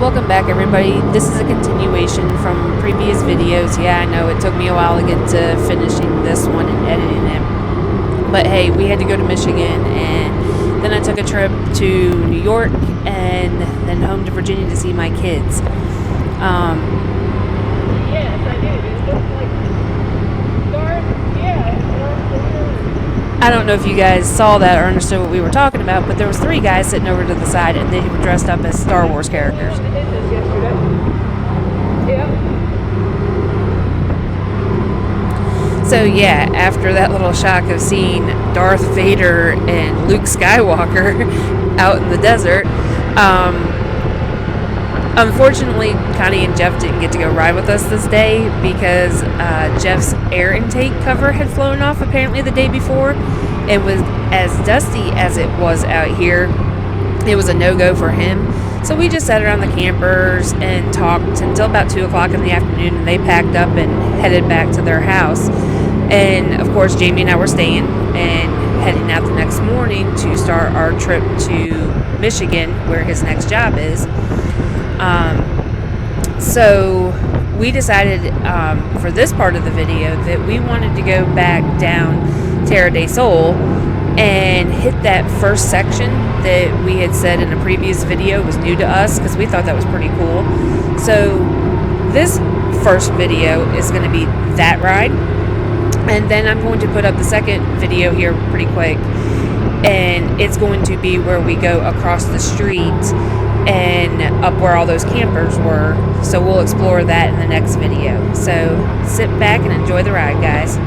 welcome back everybody. This is a continuation from previous videos. Yeah, I know it took me a while to get to finishing this one and editing it. But hey, we had to go to Michigan, and then I took a trip to New York and then home to Virginia to see my kids. Yes, I did. It looked like dark. Yeah, it's dark. I don't know if you guys saw that or understood what we were talking about, but there was 3 guys sitting over to the side, and they were dressed up as Star Wars characters. I did this yesterday. Yeah. So yeah, after that little shock of seeing Darth Vader and Luke Skywalker out in the desert, unfortunately, Connie and Jeff didn't get to go ride with us this day because Jeff's air intake cover had flown off apparently the day before. It was as dusty as it was out here. It was a no-go for him. So we just sat around the campers and talked until about 2 o'clock in the afternoon, and they packed up and headed back to their house. And of course, Jamie and I were staying and heading out the next morning to start our trip to Michigan, where his next job is. So we decided for this part of the video that we wanted to go back down Terra DeSol and hit that first section that we had said in a previous video was new to us, because we thought that was pretty cool. So this first video is going to be that ride, and then I'm going to put up the second video here pretty quick, and it's going to be where we go across the street and up where all those campers were. So we'll explore that in the next video. So sit back and enjoy the ride, guys.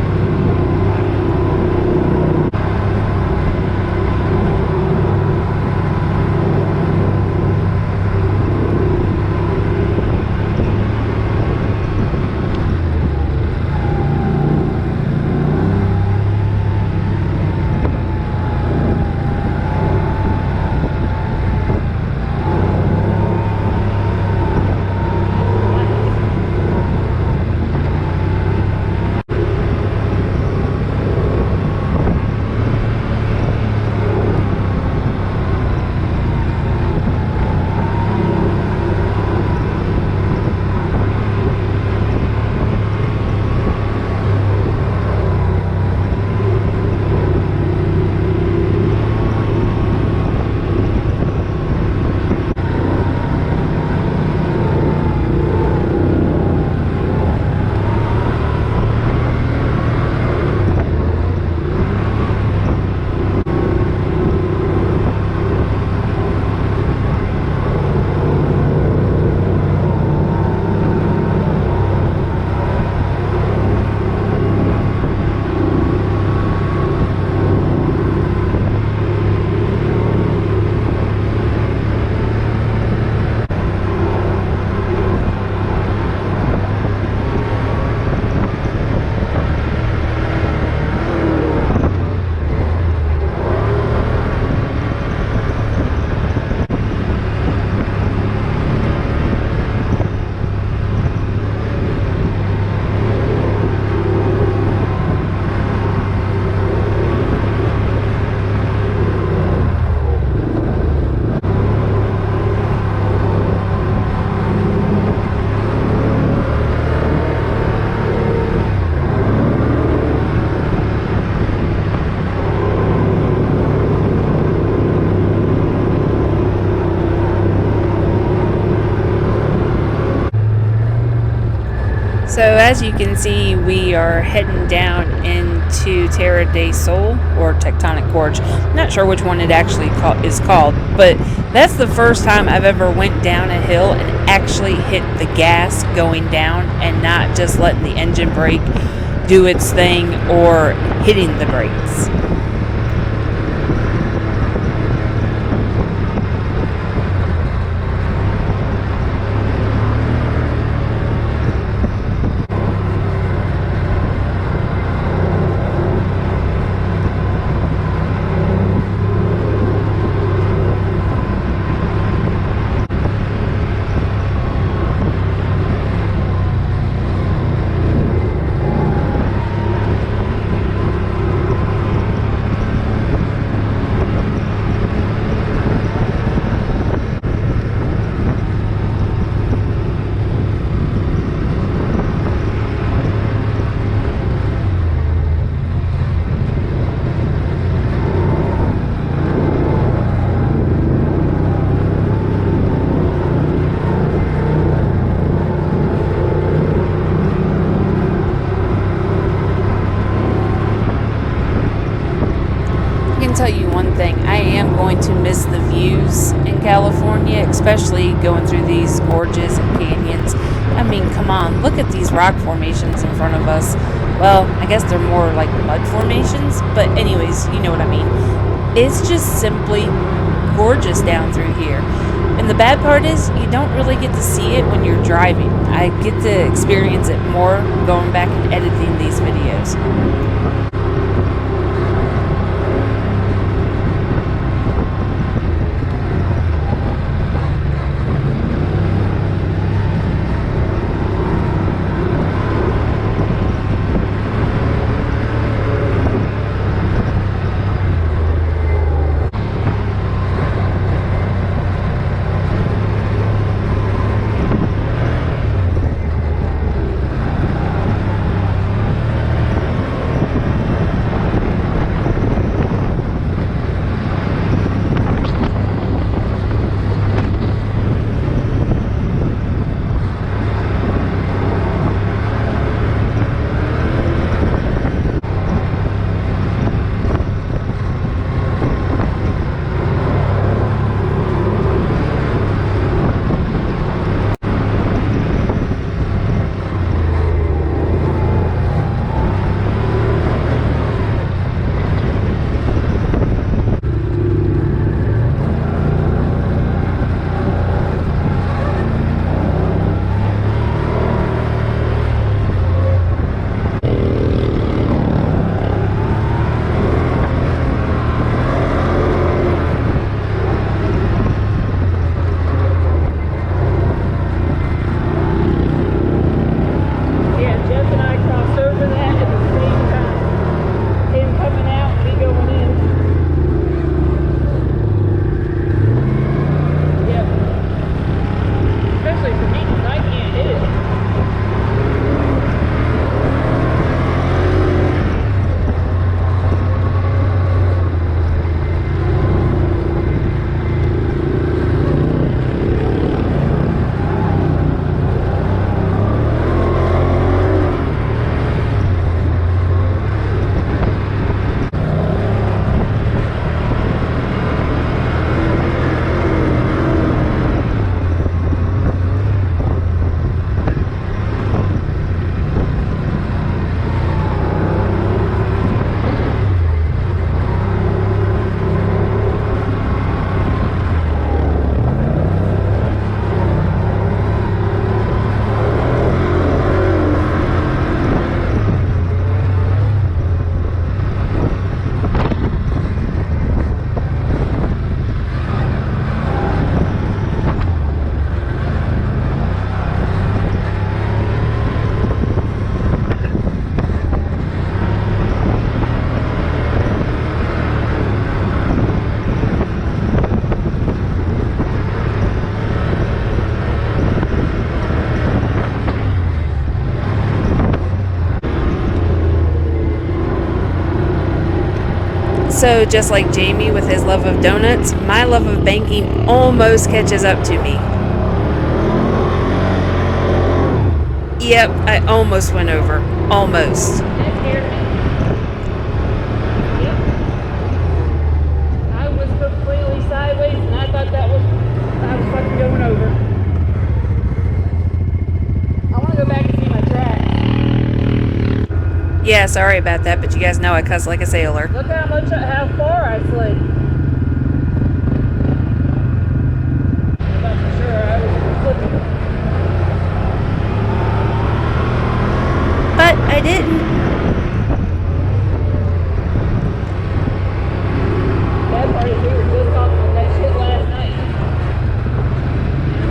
So as you can see, we are heading down into Terra DeSol, or Tectonic Gorge. I'm not sure which one it actually is called, but that's the first time I've ever went down a hill and actually hit the gas going down and not just letting the engine brake do its thing or hitting the brakes. going to miss the views in California, especially going through these gorges and canyons. I mean, come on, look at these rock formations in front of us. Well, I guess they're more like mud formations, but anyways, you know what I mean. It's just simply gorgeous down through here. And the bad part is you don't really get to see it when you're driving. I get to experience it more going back and editing these videos. So just like Jamie with his love of donuts, my love of banking almost catches up to me. Yep, I almost went over. Almost. That scared me. Yep. I was completely sideways and I thought I was fucking going over. I want to go back and see my tracks. Yeah, sorry about that, but you guys know I cuss like a sailor. Look how far I slid. I'm not sure I was flipping. But I didn't. Bad part is we were just talking about that shit last night.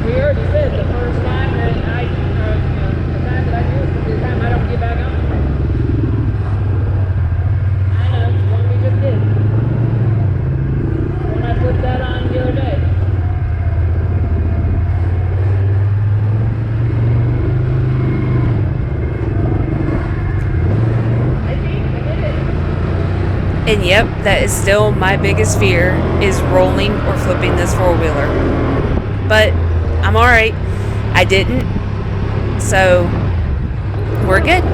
We already said the first time that the time that I do is the time I don't get back on. I know, the one we just did. When I flipped that on the other day. And yep, that is still my biggest fear, is rolling or flipping this four-wheeler. But I'm alright. I didn't. So we're good.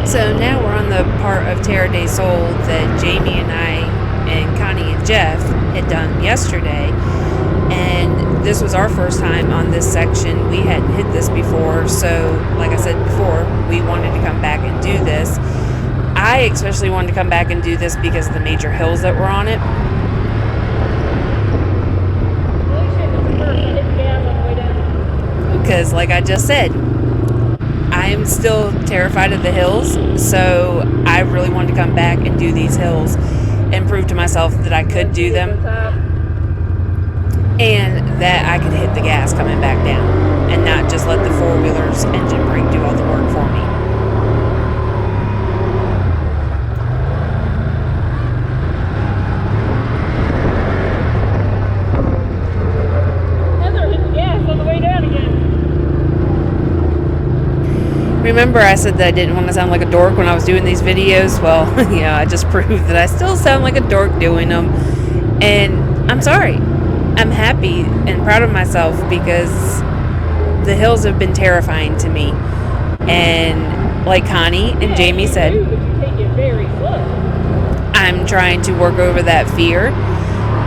So now we're on the part of Terra DeSol that Jamie and I and Connie and Jeff had done yesterday. And this was our first time on this section. We hadn't hit this before, so like I said before, we wanted to come back and do this. I especially wanted to come back and do this because of the major hills that were on it. Because like I just said, I am still terrified of the hills, so I really wanted to come back and do these hills and prove to myself that I could do them and that I could hit the gas coming back down and not just let the four-wheeler's engine brake do all the work for me. Remember I said that I didn't want to sound like a dork when I was doing these videos? Well, yeah, I just proved that I still sound like a dork doing them. And I'm sorry. I'm happy and proud of myself because the hills have been terrifying to me. And like Connie and Jamie said, I'm trying to work over that fear.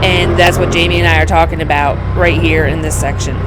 And that's what Jamie and I are talking about right here in this section.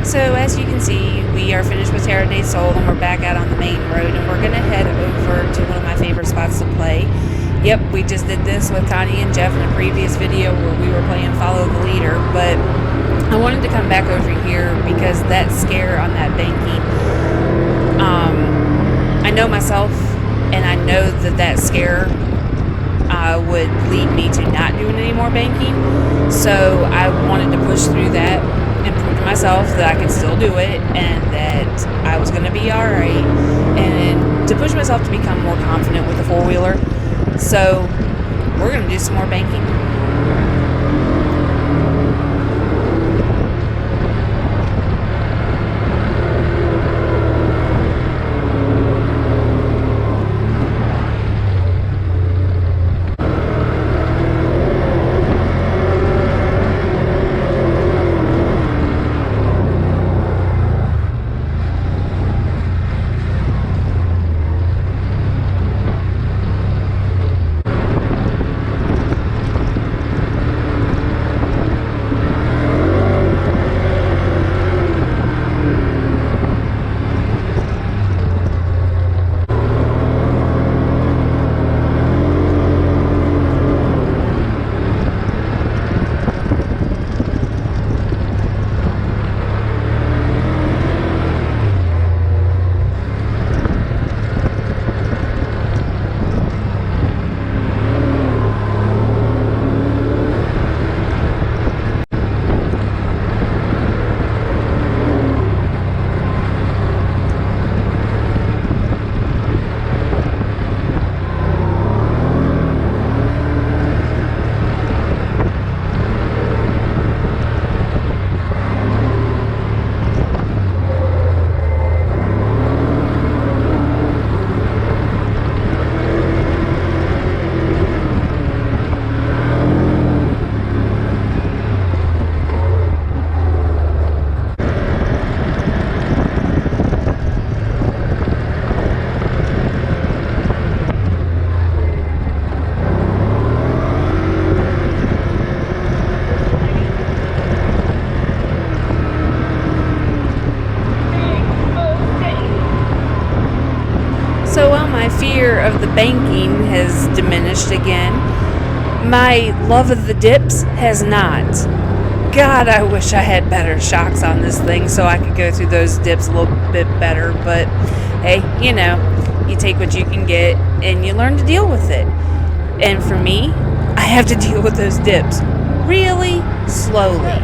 So as you can see, we are finished with Terra DeSol and we're back out on the main road and we're going to head over to one of my favorite spots to play. Yep, we just did this with Connie and Jeff in a previous video where we were playing Follow the Leader, but I wanted to come back over here because that scare on that banking, I know myself and I know that scare would lead me to not doing any more banking, so I wanted to push through that and prove to myself that I could still do it and that I was going to be alright, and to push myself to become more confident with the four-wheeler. So we're going to do some more banking. the banking has diminished again. My love of the dips has not. God, I wish I had better shocks on this thing so I could go through those dips a little bit better. But hey, you know, you take what you can get and you learn to deal with it. And for me, I have to deal with those dips really slowly.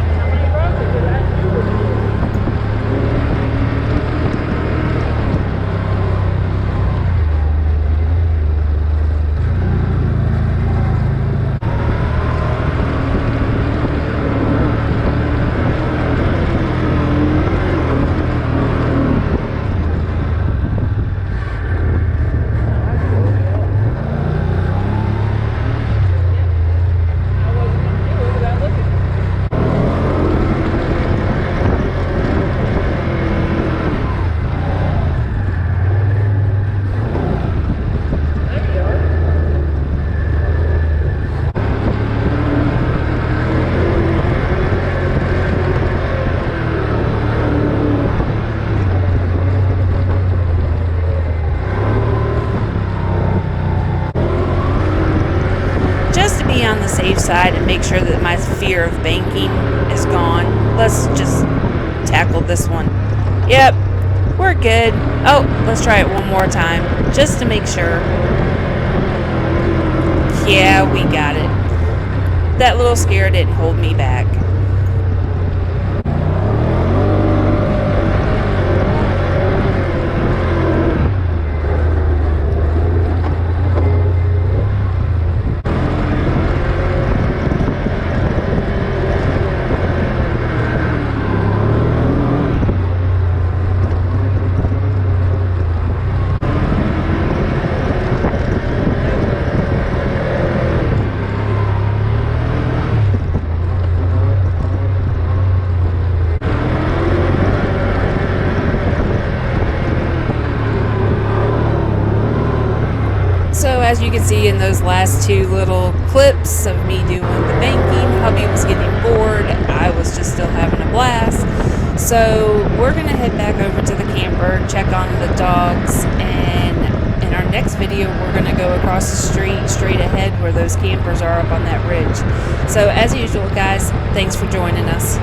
On the safe side and make sure that my fear of banking is gone, let's just tackle this one. Yep, we're good. Oh, let's try it one more time just to make sure. Yeah, we got it. That little scare didn't hold me back. So as you can see in those last two little clips of me doing the banking, hubby was getting bored. I was just still having a blast. So we're going to head back over to the camper, check on the dogs, and in our next video we're going to go across the street straight ahead where those campers are up on that ridge. So as usual guys, thanks for joining us.